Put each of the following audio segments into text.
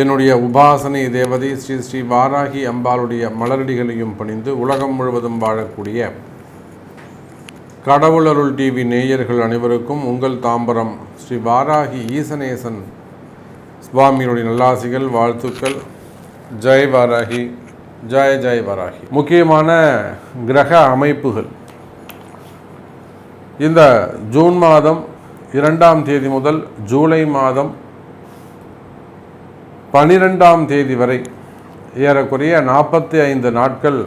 என்னுடைய உபாசனை தேவதை ஸ்ரீ ஸ்ரீ வாராகி அம்பாளுடைய மலரடிகளையும் பணிந்து உலகம் முழுவதும் வாழக்கூடிய கடவுளருள் டிவி நேயர்கள் அனைவருக்கும் உங்கள் தாம்பரம் ஸ்ரீ வாராகி ஈசனேசன் சுவாமியினுடைய நல்லாசிகள், வாழ்த்துக்கள். ஜெய் வாராகி, ஜெய் ஜெய் வாராகி. முக்கியமான கிரக அமைப்புகள் இந்த ஜூன் மாதம் 2ஆம் தேதி முதல் ஜூலை மாதம் 12ஆம் தேதி வரை ஏறக்குறைய 45 நாட்கள்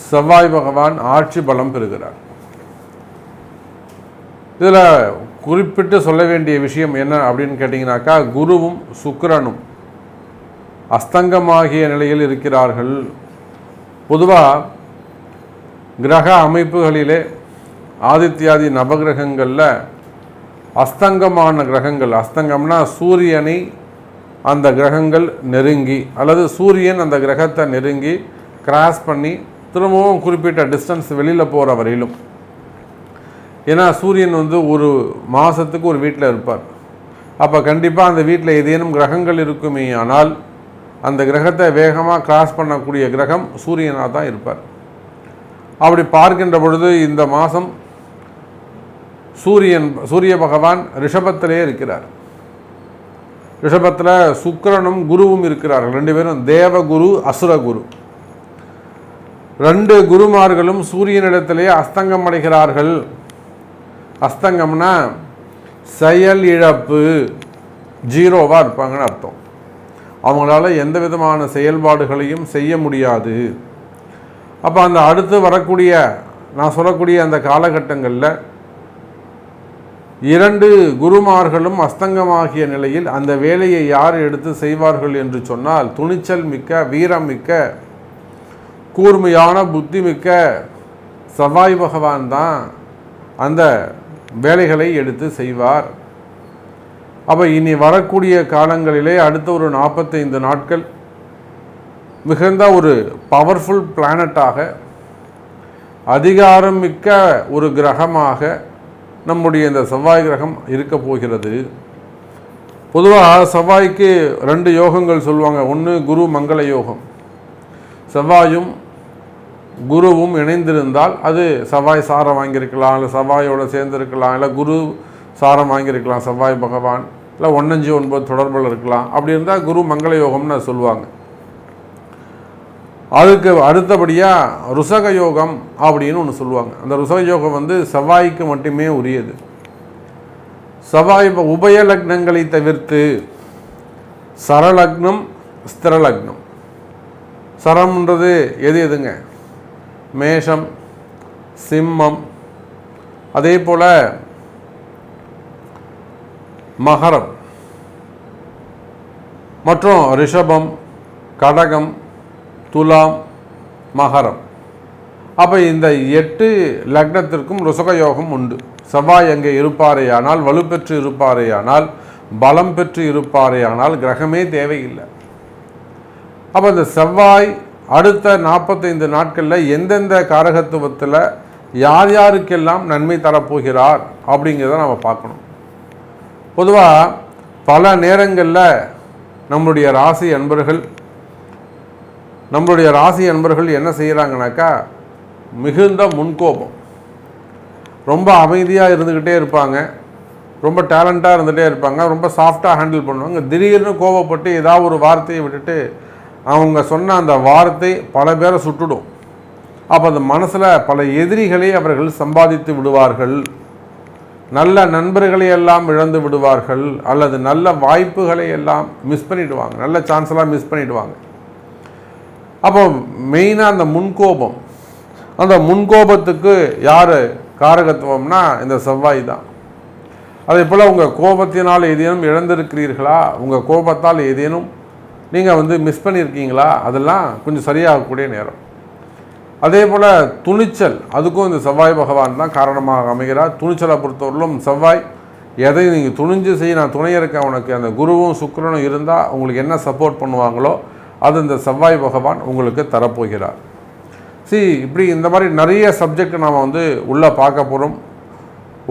செவ்வாய் பகவான் ஆட்சி பலம் பெறுகிறார். இதில் குறிப்பிட்டு சொல்ல வேண்டிய விஷயம் என்ன அப்படின்னு கேட்டிங்கனாக்கா, குருவும் சுக்கிரனும் அஸ்தங்கமாகிய நிலையில் இருக்கிறார்கள். பொதுவாக கிரக அமைப்புகளிலே ஆதித்யாதி நவகிரகங்களில் அஸ்தங்கமான கிரகங்கள், அஸ்தங்கம்னா சூரியனை அந்த கிரகங்கள் நெருங்கி அல்லது சூரியன் அந்த கிரகத்தை நெருங்கி கிராஸ் பண்ணி திரும்பவும் குறிப்பிட்ட டிஸ்டன்ஸ் வெளியில் போகிற வரையிலும். ஏன்னா சூரியன் ஒரு மாதத்துக்கு ஒரு வீட்டில் இருப்பார். அப்போ கண்டிப்பாக அந்த வீட்டில் ஏதேனும் கிரகங்கள் இருக்குமே ஆனால் அந்த கிரகத்தை வேகமாக கிராஸ் பண்ணக்கூடிய கிரகம் சூரியனாக தான் இருப்பார். அப்படி பார்க்கின்ற பொழுது இந்த மாதம் சூரிய பகவான் ரிஷபத்திலே இருக்கிறார். ரிஷபத்தில் சுக்கிரனும் குருவும் இருக்கிறார்கள். 2 பேரும் தேவகுரு அசுரகுரு. 2 குருமார்களும் சூரியனிடத்திலே அஸ்தங்கம் அடைகிறார்கள். அஸ்தங்கம்னா செயல் இழப்பு, ஜீரோவாக இருப்பாங்கன்னு அர்த்தம். அவங்களால எந்த விதமான செயல்பாடுகளையும் செய்ய முடியாது. அப்போ அந்த அடுத்து வரக்கூடிய நான் சொல்லக்கூடிய அந்த காலகட்டங்களில் 2 குருமார்களும் அஸ்தங்கமாகிய நிலையில் அந்த வேலையை யார் எடுத்து செய்வார்கள் என்று சொன்னால், துணிச்சல் மிக்க, வீரம் மிக்க, கூர்மையான புத்தி மிக்க செவ்வாய் பகவான் தான் அந்த வேலைகளை எடுத்து செய்வார். அப்போ இனி வரக்கூடிய காலங்களிலே அடுத்த ஒரு 45 நாட்கள் மிகுந்த ஒரு பவர்ஃபுல் பிளானட்டாக, அதிகாரம் மிக்க ஒரு கிரகமாக நம்முடைய இந்த செவ்வாய் கிரகம் இருக்க போகிறது. பொதுவாக செவ்வாய்க்கு 2 யோகங்கள் சொல்லுவாங்க. ஒன்று குரு மங்கள யோகம். செவ்வாயும் குருவும் இணைந்திருந்தால் அது செவ்வாய் சாரம் வாங்கியிருக்கலாம், இல்லை செவ்வாயோடு சேர்ந்துருக்கலாம், இல்லை குரு சாரம் வாங்கியிருக்கலாம் செவ்வாய் பகவான், இல்லை 159 தொடர்பில் இருக்கலாம். அப்படி இருந்தால் குரு மங்கள யோகம்னு சொல்லுவாங்க. அதுக்கு அடுத்தபடியாக ருசக யோகம் அப்படின்னு ஒன்று சொல்லுவாங்க. அந்த ருசக யோகம் செவ்வாய்க்கு மட்டுமே உரியது. செவ்வாய் உபய லக்னங்களை தவிர்த்து சரலக்னம், ஸ்திரலக்னம். சரம்ன்றது எதுங்க? மேஷம், சிம்மம், அதே போல் மகரம் மற்றும் ரிஷபம், கடகம், துலாம், மகரம். அப்போ இந்த 8 லக்னத்திற்கும் ருசக யோகம் உண்டு. செவ்வாய் அங்கே இருப்பாரேயானால், வலுப்பெற்று இருப்பாரேயானால், பலம் பெற்று இருப்பாரேயானால் கிரகமே தேவையில்லை. அப்போ இந்த செவ்வாய் அடுத்த 45 நாட்களில் எந்தெந்த காரகத்துவத்தில் யார் யாருக்கெல்லாம் நன்மை தரப்போகிறார் அப்படிங்கிறத நம்ம பார்க்கணும். பொதுவாக பல நேரங்களில் நம்மளுடைய ராசி அன்பர்கள் என்ன செய்கிறாங்கனாக்கா, மிகுந்த முன்கோபம், ரொம்ப அமைதியாக இருந்துக்கிட்டே இருப்பாங்க, ரொம்ப டேலண்ட்டாக இருந்துகிட்டே இருப்பாங்க, ரொம்ப சாஃப்டாக ஹேண்டில் பண்ணுவாங்க. திடீர்னு கோபப்பட்டு ஏதாவது ஒரு வார்த்தையை விட்டுட்டு அவங்க சொன்ன அந்த வார்த்தை பல பேரை சுட்டுடும். அப்போ அந்த மனசில் பல எதிரிகளை அவர்கள் சம்பாதித்து விடுவார்கள். நல்ல நண்பர்களை எல்லாம் இழந்து விடுவார்கள், அல்லது நல்ல வாய்ப்புகளை எல்லாம் மிஸ் பண்ணிவிடுவாங்க, நல்ல சான்ஸ்லாம் மிஸ் பண்ணிவிடுவாங்க. அப்போ மெயினாக அந்த முன்கோபம், அந்த முன்கோபத்துக்கு யார் காரகத்துவம்னா இந்த செவ்வாய் தான். அதே போல் உங்கள் கோபத்தினால் ஏதேனும் இழந்திருக்கிறீர்களா, உங்கள் கோபத்தால் ஏதேனும் நீங்கள் மிஸ் பண்ணியிருக்கீங்களா, அதெல்லாம் கொஞ்சம் சரியாகக்கூடிய நேரம். அதே போல் துணிச்சல், அதுக்கும் இந்த செவ்வாய் பகவான் தான் காரணமாக அமைகிறார். துணிச்சலை பொறுத்தவரையிலும் செவ்வாய் எதை நீங்கள் துணிஞ்சு செய்ய, நான் துணை இருக்கேன் உனக்கு, அந்த குருவும் சுக்கிரனும் இருந்தால் உங்களுக்கு என்ன சப்போர்ட் பண்ணுவாங்களோ அது இந்த செவ்வாய் பகவான் உங்களுக்கு தரப்போகிறார். இப்படி இந்த மாதிரி நிறைய சப்ஜெக்ட் நாம் உள்ளே பார்க்க போகிறோம்.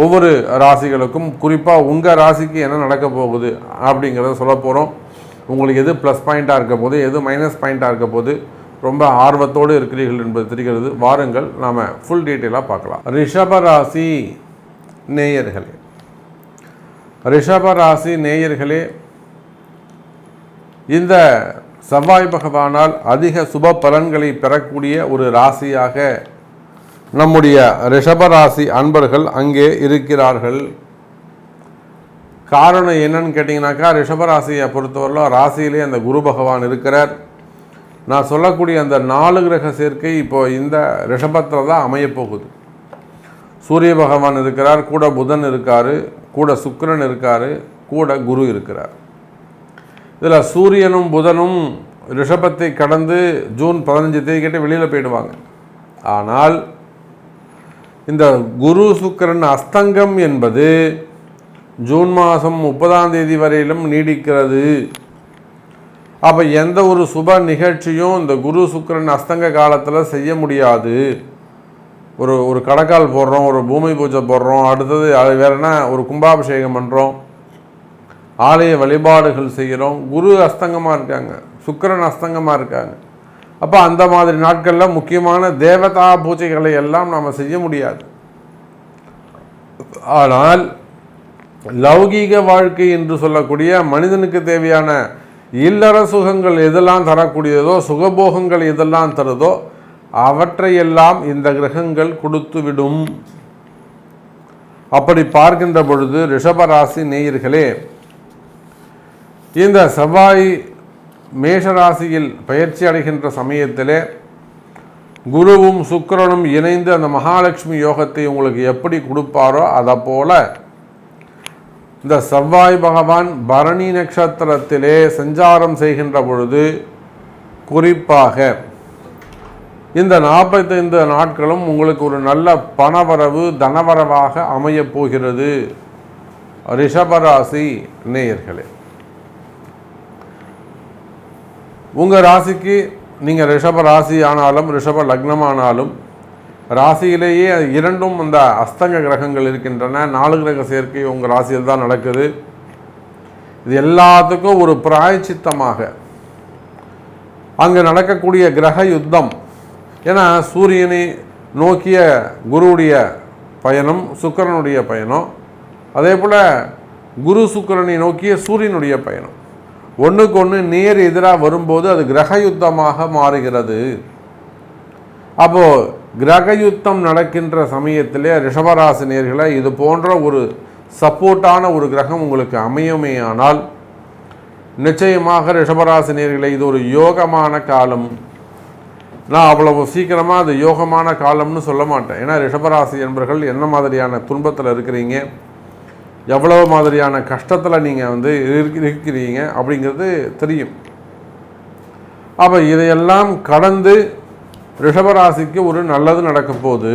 ஒவ்வொரு ராசிகளுக்கும் குறிப்பாக உங்கள் ராசிக்கு என்ன நடக்க போகுது அப்படிங்கிறத சொல்ல போகிறோம். உங்களுக்கு எது ப்ளஸ் பாயிண்ட்டாக இருக்க போது, எது மைனஸ் பாயிண்ட்டாக இருக்க போது ரொம்ப ஆர்வத்தோடு இருக்கிறீர்கள் என்பது தெரிகிறது. வாருங்கள் நாம் ஃபுல் டீட்டெயிலாக பார்க்கலாம். ரிஷபராசி நேயர்களே, ரிஷபராசி நேயர்களே, இந்த செவ்வாய் பகவானால் அதிக சுப பலன்களை பெறக்கூடிய ஒரு ராசியாக நம்முடைய ரிஷபராசி அன்பர்கள் அங்கே இருக்கிறார்கள். காரணம் என்னன்னு கேட்டிங்கனாக்கா, ரிஷபராசியை பொறுத்தவரையிலும் ராசியிலே அந்த குரு பகவான் இருக்கிறார். நான் சொல்லக்கூடிய அந்த 4 கிரக சேர்க்கை இப்போ இந்த ரிஷபத்தில் தான் அமையப்போகுது. சூரிய பகவான் இருக்கிறார், கூட புதன் இருக்கார், கூட சுக்கிரன் இருக்கார், கூட குரு இருக்கிறார். இதில் சூரியனும் புதனும் ரிஷபத்தை கடந்து ஜூன் 15 தேதிக்கிட்ட வெளியில் போயிடுவாங்க. ஆனால் இந்த குரு சுக்கிரன் அஸ்தங்கம் என்பது ஜூன் மாதம் 30ஆம் தேதி வரையிலும் நீடிக்கிறது. அப்போ எந்த ஒரு சுப நிகழ்ச்சியும் இந்த குரு சுக்கிரன் அஸ்தங்க காலத்தில் செய்ய முடியாது. ஒரு கடக்கால் போடுறோம், ஒரு பூமி பூஜை போடுறோம், அடுத்தது அது வேறுனா ஒரு கும்பாபிஷேகம் பண்ணுறோம், ஆலய வழிபாடுகள் செய்கிறோம். குரு அஸ்தங்கமாக இருக்காங்க, சுக்கிரன் அஸ்தங்கமாக இருக்காங்க. அப்போ அந்த மாதிரி நாட்களில் முக்கியமான தேவதா பூஜைகளை எல்லாம் நாம் செய்ய முடியாது. ஆனால் லௌகீக வாழ்க்கை என்று சொல்லக்கூடிய மனிதனுக்கு தேவையான இல்லற சுகங்கள் எதெல்லாம் தரக்கூடியதோ, சுகபோகங்கள் எதெல்லாம் தருதோ அவற்றையெல்லாம் இந்த கிரகங்கள் கொடுத்துவிடும். அப்படி பார்க்கின்ற பொழுது ரிஷபராசி நேயர்களே, இந்த செவ்வாய் மேஷராசியில் பயிற்சி அடைகின்ற சமயத்திலே குருவும் சுக்கிரனும் இணைந்து அந்த மகாலட்சுமி யோகத்தை உங்களுக்கு எப்படி கொடுப்பாரோ அதை போல இந்த செவ்வாய் பகவான் பரணி நட்சத்திரத்திலே சஞ்சாரம் செய்கின்ற பொழுது குறிப்பாக இந்த 45 நாட்களும் உங்களுக்கு ஒரு நல்ல பணவரவு தனவரவாக அமையப் போகிறது. ரிஷபராசி நேயர்களே, உங்கள் ராசிக்கு நீங்கள் ரிஷப ராசி ஆனாலும் ரிஷப லக்னமானாலும் ராசியிலேயே இரண்டும் அந்த அஸ்தங்க கிரகங்கள் இருக்கின்றன. 4 கிரக சேர்க்கை உங்கள் ராசியில் தான் நடக்குது. இது எல்லாத்துக்கும் ஒரு பிராயச்சித்தமாக அங்கே நடக்கக்கூடிய கிரக யுத்தம். ஏன்னா சூரியனை நோக்கிய குருவுடைய பயணம், சுக்கிரனுடைய பயணம், அதே போல் குரு சுக்கிரனை நோக்கிய சூரியனுடைய பயணம் ஒன்றுக்கு ஒன்று நேர் எதிராக வரும்போது அது கிரக யுத்தமாக மாறுகிறது. அப்போது கிரக யுத்தம் நடக்கின்ற சமயத்திலே ரிஷபராசினியர்களை இது போன்ற ஒரு சப்போர்ட்டான ஒரு கிரகம் உங்களுக்கு அமையுமேயானால் நிச்சயமாக ரிஷபராசினியர்களை இது ஒரு யோகமான காலம். நான் அவ்வளவு சீக்கிரமாக அது யோகமான காலம்னு சொல்ல மாட்டேன். ஏன்னா ரிஷபராசி என்பர்கள் என்ன மாதிரியான துன்பத்தில் இருக்கிறீங்க, எவ்வளவு மாதிரியான கஷ்டத்தில் நீங்கள் இருக்கிறீங்க அப்படிங்கிறது தெரியும். அப்போ இதையெல்லாம் கடந்து ரிஷபராசிக்கு ஒரு நல்லது நடக்க போகுது.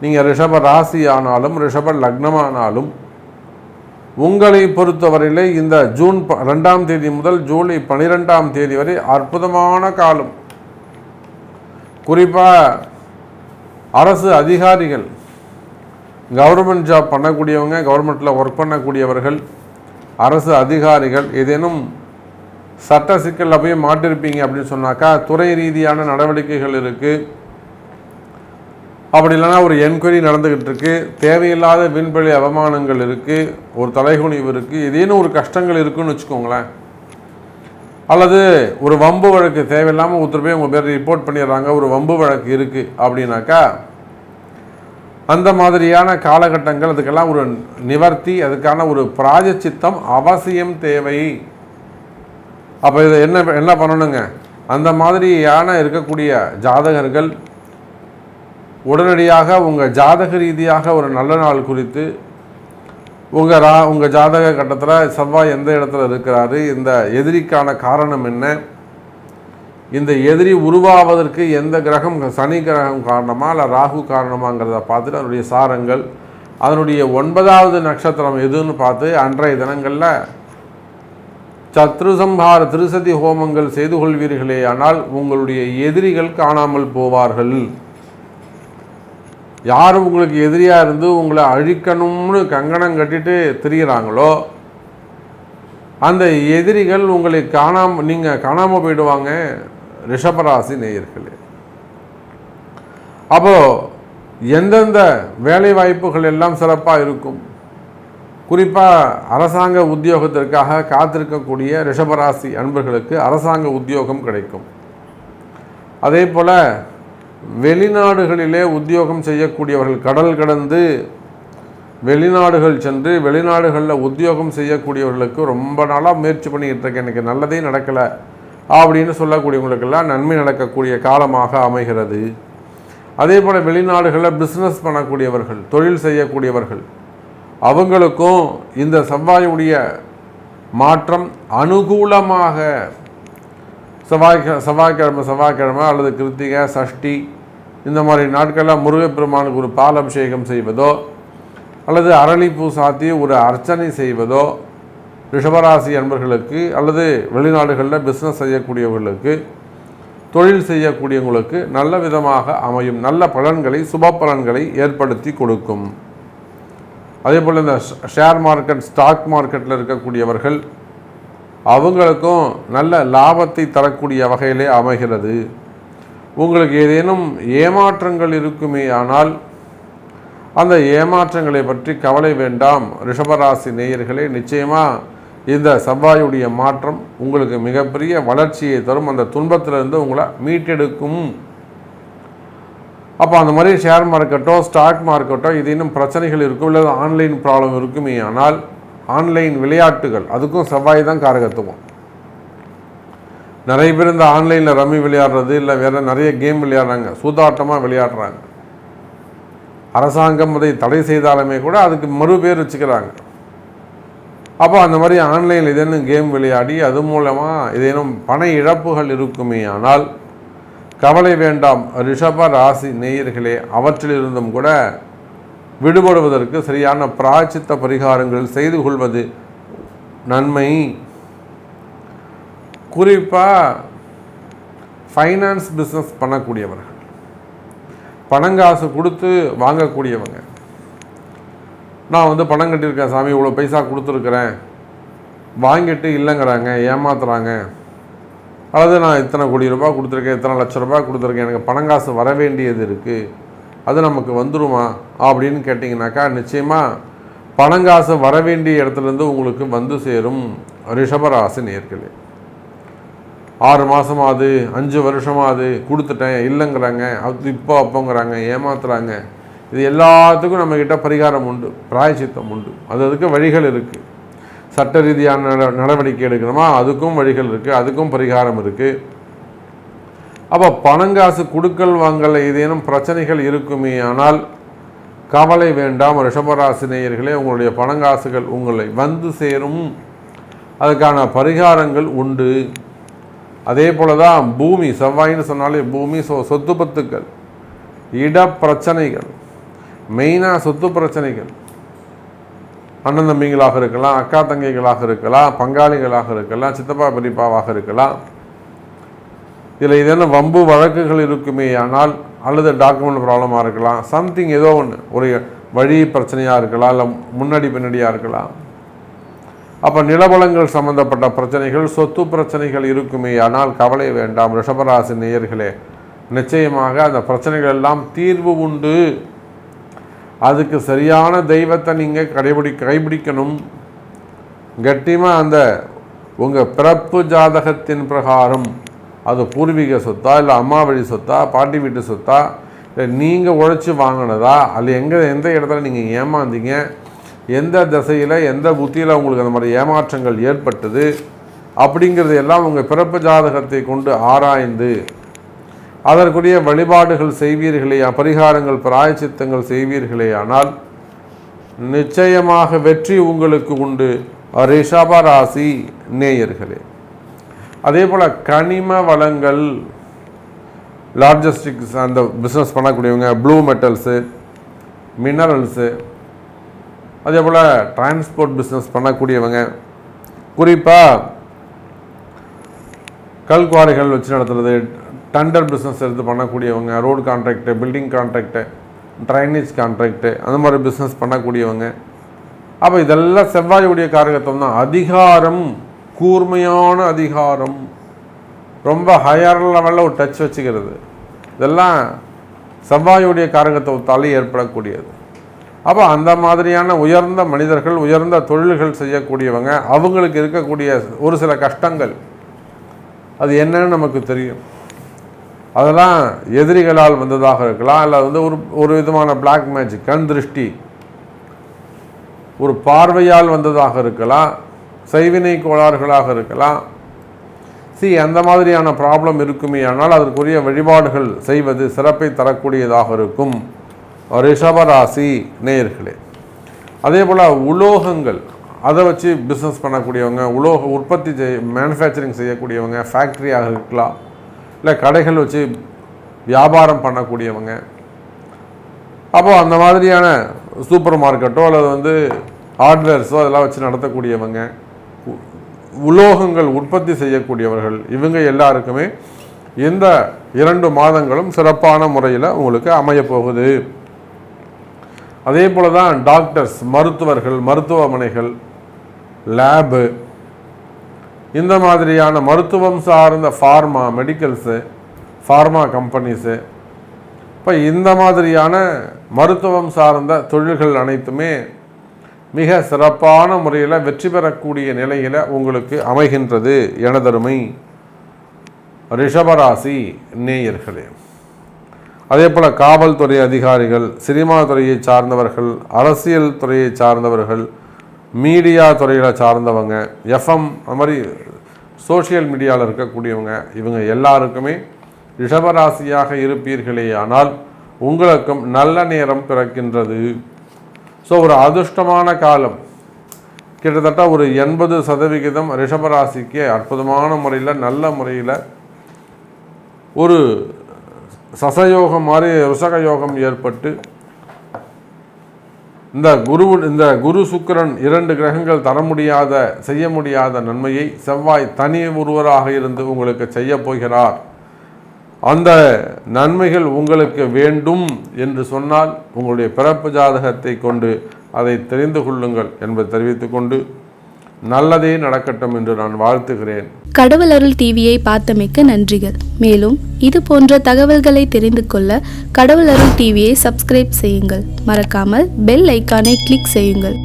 நீங்கள் ரிஷப ராசி ஆனாலும் ரிஷப லக்னமானாலும் உங்களை பொறுத்தவரையிலே இந்த ஜூன் 2ஆம் தேதி முதல் ஜூலை 12ஆம் தேதி வரை அற்புதமான காலம். குறிப்பாக அரசு அதிகாரிகள், கவர்மெண்ட் ஜாப் பண்ணக்கூடியவங்க, கவர்மெண்ட்டில் ஒர்க் பண்ணக்கூடியவர்கள், அரசு அதிகாரிகள் ஏதேனும் சட்ட சிக்கலில் போய் மாட்டிருப்பீங்க அப்படின்னு சொன்னாக்கா துறை ரீதியான நடவடிக்கைகள் இருக்குது. அப்படி இல்லைன்னா ஒரு என்கொயரி நடந்துக்கிட்டு இருக்குது, தேவையில்லாத வீண்பழி அவமானங்கள் இருக்குது, ஒரு தலைகுனிவு இருக்குது, ஏதேனும் ஒரு கஷ்டங்கள் இருக்குதுன்னு வச்சுக்கோங்களேன். அல்லது ஒரு வம்பு வழக்கு தேவையில்லாமல் ஒருத்தர் போய் உங்கள் பேர் ரிப்போர்ட் பண்ணிடுறாங்க, ஒரு வம்பு வழக்கு இருக்குது அப்படின்னாக்கா அந்த மாதிரியான காலகட்டங்கள், அதுக்கெல்லாம் ஒரு நிவர்த்தி, அதுக்கான ஒரு பிராயச்சித்தம் அவசியம் தேவை. அப்போ இதை என்ன பண்ணணுங்க, அந்த மாதிரியான இருக்கக்கூடிய ஜாதகர்கள் உடனடியாக உங்கள் ஜாதக ரீதியாக ஒரு நல்ல நாள் குறித்து உங்கள் ஜாதக கட்டத்தில் செவ்வாய் எந்த இடத்துல இருக்கிறாரு, இந்த எதிரிக்கான காரணம் என்ன, இந்த எதிரி உருவாவதற்கு எந்த கிரகம், சனி கிரகம் காரணமா இல்லை ராகு காரணமாங்கிறத பார்த்துட்டு அதனுடைய சாரங்கள், அதனுடைய 9வது நட்சத்திரம் எதுன்னு பார்த்து அன்றைய தினங்களில் சத்ருசம்ஹார திருசதி ஹோமங்கள் செய்து கொள்வீர்களே ஆனால் உங்களுடைய எதிரிகள் காணாமல் போவார்கள். யார் உங்களுக்கு எதிரியாக இருந்து உங்களை அழிக்கணும்னு கங்கணம் கட்டிட்டு திரிகிறாங்களோ அந்த எதிரிகள் உங்களை நீங்கள் காணாமல் போயிடுவாங்க ரிஷபராசி நேயர்களே. அப்போது எந்தெந்த வேலை வாய்ப்புகள் எல்லாம் சிறப்பாக இருக்கும், குறிப்பாக அரசாங்க உத்தியோகத்திற்காக காத்திருக்கக்கூடிய ரிஷபராசி அன்பர்களுக்கு அரசாங்க உத்தியோகம் கிடைக்கும். அதே போல் வெளிநாடுகளிலே உத்தியோகம் செய்யக்கூடியவர்கள், கடல் கடந்து வெளிநாடுகள் சென்று வெளிநாடுகளில் உத்தியோகம் செய்யக்கூடியவர்களுக்கு ரொம்ப நாளாக முயற்சி பண்ணிக்கிட்டு இருக்கேன், எனக்கு நல்லதே நடக்கலை அப்படின்னு சொல்லக்கூடியவங்களுக்கெல்லாம் நன்மை நடக்கக்கூடிய காலமாக அமைகிறது. அதே போல் வெளிநாடுகளில் பிஸ்னஸ் பண்ணக்கூடியவர்கள், தொழில் செய்யக்கூடியவர்கள், அவங்களுக்கும் இந்த செவ்வாயுடைய மாற்றம் அனுகூலமாக செவ்வாய்க்கிழமை அல்லது கிருத்திகை, சஷ்டி இந்த மாதிரி நாட்களில் முருகப்பெருமானுக்கு ஒரு பால் அபிஷேகம் செய்வதோ அல்லது அரளிப்பூ சாத்தி ஒரு அர்ச்சனை செய்வதோ ரிஷபராசி அன்பர்களுக்கு அல்லது வெளிநாடுகளில் பிஸ்னஸ் செய்யக்கூடியவர்களுக்கு, தொழில் செய்யக்கூடியவங்களுக்கு நல்ல விதமாக அமையும், நல்ல பலன்களை சுப பலன்களை ஏற்படுத்தி கொடுக்கும். அதே போல் இந்த ஷேர் மார்க்கெட், ஸ்டாக் மார்க்கெட்டில் இருக்கக்கூடியவர்கள் அவங்களுக்கும் நல்ல லாபத்தை தரக்கூடிய வகையிலே அமைகிறது. உங்களுக்கு ஏதேனும் ஏமாற்றங்கள் இருக்குமே ஆனால் அந்த ஏமாற்றங்களை பற்றி கவலை வேண்டாம் ரிஷபராசி நேயர்களே. நிச்சயமாக இந்த செவ்வாயுடைய மாற்றம் உங்களுக்கு மிகப்பெரிய வளர்ச்சியை தரும், அந்த துன்பத்திலிருந்து உங்களை மீட்டெடுக்கும். அப்போ அந்த மாதிரி ஷேர் மார்க்கெட்டோ ஸ்டாக் மார்க்கெட்டோ இது இன்னும் பிரச்சனைகள் இருக்கும், இல்லை ஆன்லைன் ப்ராப்ளம் இருக்குமே ஆனால் ஆன்லைன் விளையாட்டுகள் அதுக்கும் செவ்வாய் தான் காரகத்துவம். நிறைய பேர் இந்த ஆன்லைனில் ரம்மி விளையாடுறது இல்லை வேறு நிறைய கேம் விளையாடுறாங்க, சூதாட்டமாக விளையாடுறாங்க. அரசாங்கம் அதை தடை செய்தாலுமே கூட அதுக்கு மறுபேர் வச்சுக்கிறாங்க. அப்போ அந்த மாதிரி ஆன்லைனில் ஏதேனும் கேம் விளையாடி அது மூலமாக ஏதேனும் பண இழப்புகள் இருக்குமே ஆனால் கவலை வேண்டாம் ரிஷப ராசி நேயர்களே. அவற்றிலிருந்தும் கூட விடுபடுவதற்கு சரியான பிராயச்சித்த பரிகாரங்கள் செய்து கொள்வது நன்மை. குறிப்பாக ஃபைனான்ஸ் பிஸ்னஸ் பண்ணக்கூடியவர்கள், பணங்காசு கொடுத்து வாங்கக்கூடியவங்க, நான் பணம் கட்டியிருக்கேன் சாமி, இவ்வளோ பைசா கொடுத்துருக்குறேன், வாங்கிட்டு இல்லைங்கிறாங்க, ஏமாத்துறாங்க, அல்லது நான் இத்தனை கோடி ரூபாய் கொடுத்துருக்கேன், இத்தனை லட்ச ரூபாய் கொடுத்துருக்கேன், எனக்கு பணங்காசு வர வேண்டியது இருக்குது, அது நமக்கு வந்துருமா அப்படின்னு கேட்டிங்கனாக்கா நிச்சயமாக பணங்காசு வர வேண்டிய இடத்துலேருந்து உங்களுக்கு வந்து சேரும் ரிஷபராசி நேயர்களே. 6 மாதமாவது 5 வருஷமாவது கொடுத்துட்டேன் இல்லைங்கிறாங்க, அது இப்போ அப்போங்கிறாங்க, ஏமாத்துறாங்க. இது எல்லாத்துக்கும் நம்மக்கிட்ட பரிகாரம் உண்டு, பிராயச்சித்தம் உண்டு, அதுக்கு வழிகள் இருக்குது. சட்ட ரீதியான நடவடிக்கை எடுக்கணுமா அதுக்கும் வழிகள் இருக்குது, அதுக்கும் பரிகாரம் இருக்குது. அப்போ பணங்காசு கொடுக்கல் வாங்கல ஏதேனும் பிரச்சனைகள் இருக்குமே ஆனால் கவலை வேண்டாம் ரிஷபராசி நேயர்களே. உங்களுடைய பணங்காசுகள் உங்களை வந்து சேரும், அதுக்கான பரிகாரங்கள் உண்டு. அதே போல தான் பூமி, செவ்வாயின்னு சொன்னாலே பூமி, சொத்து பத்துக்கள், இட பிரச்சனைகள், மெயினாக சொத்து பிரச்சனைகள், அண்ணன் தம்பிகளாக இருக்கலாம், அக்கா தங்கைகளாக இருக்கலாம், பங்காளிகளாக இருக்கலாம், சித்தப்பா பெரியப்பாவாக இருக்கலாம். இதில் ஏதேனும் வம்பு வழக்குகள் இருக்குமே ஆனால் அல்லது டாக்குமெண்ட் ப்ராப்ளமாக இருக்கலாம், சம்திங் ஏதோ ஒன்று, ஒரு வழி பிரச்சனையாக இருக்கலாம், இல்லை முன்னாடி பின்னாடியாக இருக்கலாம். அப்போ நிலவளங்கள் சம்பந்தப்பட்ட பிரச்சனைகள், சொத்து பிரச்சனைகள் இருக்குமே ஆனால் கவலை வேண்டாம் ரிஷபராசி நேயர்களே. நிச்சயமாக அந்த பிரச்சனைகள் எல்லாம் தீர்வு உண்டு. அதுக்கு சரியான தெய்வத்தை நீங்கள் கைப்பிடிக்கணும். கட்டியமாக அந்த உங்கள் பிறப்பு ஜாதகத்தின் பிரகாரம் அது பூர்வீக சொத்தா, இல்லை அம்மா வழி சொத்தா, பாட்டி வீட்டு சொத்தா, இல்லை நீங்கள் உழைச்சி வாங்கினதா, அல்ல எந்த இடத்துல நீங்கள் ஏமாந்தீங்க, எந்த திசையில் எந்த புத்தியில் உங்களுக்கு அந்த மாதிரி ஏமாற்றங்கள் ஏற்பட்டது அப்படிங்கிறது எல்லாம் உங்கள் பிறப்பு ஜாதகத்தை கொண்டு ஆராய்ந்து அதற்குரிய வழிபாடுகள் செய்வீர்களே, பரிகாரங்கள் பிராயச்சித்தங்கள் செய்வீர்களே ஆனால் நிச்சயமாக வெற்றி உங்களுக்கு உண்டு ரிஷபராசி நேயர்களே. அதே போல் கனிம வளங்கள், லாஜிஸ்டிக்ஸ் அந்த பிஸ்னஸ் பண்ணக்கூடியவங்க, ப்ளூ மெட்டல்ஸு, மினரல்ஸு, அதே போல் டிரான்ஸ்போர்ட் பிஸ்னஸ் பண்ணக்கூடியவங்க, குறிப்பாக கல்குவாரிகள் வச்சு நடத்துறது, டண்டர் பிஸ்னஸ் எடுத்து பண்ணக்கூடியவங்க, road contract, building contract, drainage contract அந்த மாதிரி பிஸ்னஸ் பண்ணக்கூடியவங்க. அப்போ இதெல்லாம் செவ்வாயுடைய காரகத்துவம் தான். அதிகாரம், கூர்மையான அதிகாரம், ரொம்ப ஹையர் லெவலில் ஒரு டச் வச்சுக்கிறது, இதெல்லாம் செவ்வாயுடைய காரகத்துவத்தால் ஏற்படக்கூடியது. அப்போ அந்த மாதிரியான உயர்ந்த மனிதர்கள், உயர்ந்த தொழில்கள் செய்யக்கூடியவங்க, அவங்களுக்கு இருக்கக்கூடிய ஒரு சில கஷ்டங்கள் அது என்னன்னு நமக்கு தெரியும். அதெல்லாம் எதிரிகளால் வந்ததாக இருக்கலாம், இல்லை வந்து ஒரு விதமான பிளாக் மேஜிக், கண் திருஷ்டி, ஒரு பார்வையால் வந்ததாக இருக்கலாம், செய்வினை கோளாறுகளாக இருக்கலாம். அந்த மாதிரியான ப்ராப்ளம் இருக்குமே, ஆனால் அதற்குரிய வழிபாடுகள் செய்வது சிறப்பை தரக்கூடியதாக இருக்கும். ரிஷபராசி நேயர்களே, அதே போல் உலோகங்கள், அதை வச்சு பிஸ்னஸ் பண்ணக்கூடியவங்க, உலோக உற்பத்தி மேனுஃபேக்சரிங் செய்யக்கூடியவங்க, ஃபேக்ட்ரியாக இருக்கலாம், இல்லை கடைகள் வச்சு வியாபாரம் பண்ணக்கூடியவங்க, அப்போது அந்த மாதிரியான சூப்பர் மார்க்கெட்டோ அல்லது வந்து ஹார்ட்வேர்ஸோ அதெல்லாம் வச்சு நடத்தக்கூடியவங்க, உலோகங்கள் உற்பத்தி செய்யக்கூடியவர்கள், இவங்க எல்லாருக்குமே இந்த 2 மாதங்களும் சிறப்பான முறையில் உங்களுக்கு அமையப்போகுது. அதே போல தான் டாக்டர்ஸ், மருத்துவர்கள், மருத்துவமனைகள், லேபு, இந்த மாதிரியான மருத்துவம் சார்ந்த ஃபார்மா மெடிக்கல்ஸு, ஃபார்மா கம்பெனிஸு, இப்போ இந்த மாதிரியான மருத்துவம் சார்ந்த தொழில்கள் அனைத்துமே மிக சிறப்பான முறையில் வெற்றி பெறக்கூடிய நிலையில் உங்களுக்கு அமைகின்றது எனதருமை ரிஷபராசி நேயர்களே. அதே போல் காவல்துறை அதிகாரிகள், சினிமா துறையை சார்ந்தவர்கள், அரசியல் துறையை சார்ந்தவர்கள், மீடியா துறையில் சார்ந்தவங்க, எஃப்எம், அது மாதிரி சோஷியல் மீடியாவில் இருக்கக்கூடியவங்க, இவங்க எல்லாருக்குமே ரிஷபராசியாக இருப்பீர்களே ஆனால் உங்களுக்கும் நல்ல நேரம் பிறக்கின்றது. ஒரு அதிர்ஷ்டமான காலம், கிட்டத்தட்ட ஒரு 80% ரிஷபராசிக்கு அற்புதமான முறையில், நல்ல முறையில் ஒரு சசயோகம் மாதிரி ருஷக யோகம் ஏற்பட்டு இந்த குரு சுக்கிரன் 2 கிரகங்கள் தர முடியாத, செய்ய முடியாத நன்மையை செவ்வாய் தனி ஒருவராக இருந்து உங்களுக்கு செய்ய போகிறார். அந்த நன்மைகள் உங்களுக்கு வேண்டும் என்று சொன்னால் உங்களுடைய பிறப்பு ஜாதகத்தை கொண்டு அதை தெரிந்து கொள்ளுங்கள் என்பதை தெரிவித்துக்கொண்டு நல்லதே நடக்கட்டும் என்று நான் வாழ்த்துகிறேன். கடவுள் அருள் டிவியை பார்த்தமைக்கு நன்றிகள். மேலும் இது போன்ற தகவல்களை தெரிந்து கொள்ள கடவுள் அருள் டிவியை சப்ஸ்கிரைப் செய்யுங்கள். மறக்காமல் பெல் ஐக்கானை கிளிக் செய்யுங்கள்.